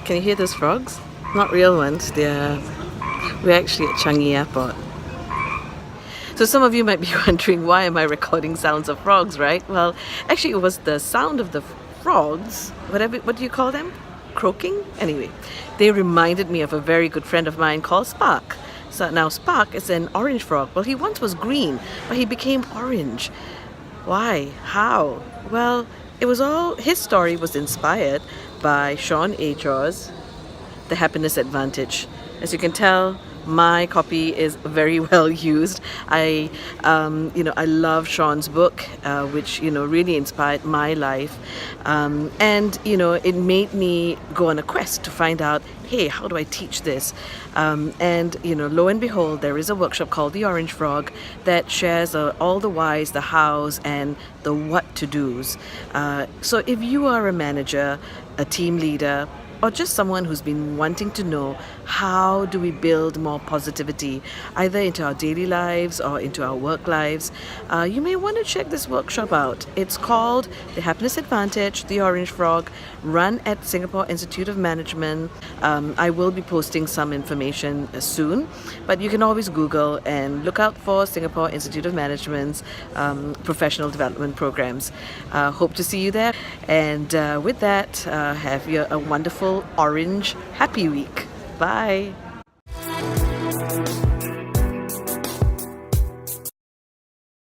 Can you hear those frogs? Not real ones. We're actually at Changi Airport. So some of you might be wondering, why am I recording sounds of frogs, right? Well, actually it was the sound of the frogs, what do you call them? Croaking? Anyway, they reminded me of a very good friend of mine called Spark. So now Spark is an orange frog. Well, he once was green, but he became orange. Why? How? Well, his story was inspired by Sean Ajor's The Happiness Advantage. As you can tell, my copy is very well used. I love Sean's book, which really inspired my life, and it made me go on a quest to find out, hey, how do I teach this? And lo and behold, there is a workshop called The Orange Frog that shares all the whys, the hows, and the what to dos. So if you are a manager, a team leader, or just someone who's been wanting to know how do we build more positivity either into our daily lives or into our work lives, you may want to check this workshop out. It's called The Happiness Advantage, The Orange Frog, run at Singapore Institute of Management. I will be posting some information soon, but you can always Google and look out for Singapore Institute of Management's professional development programs. Hope to see you there, and with that, have a wonderful orange happy week. Bye.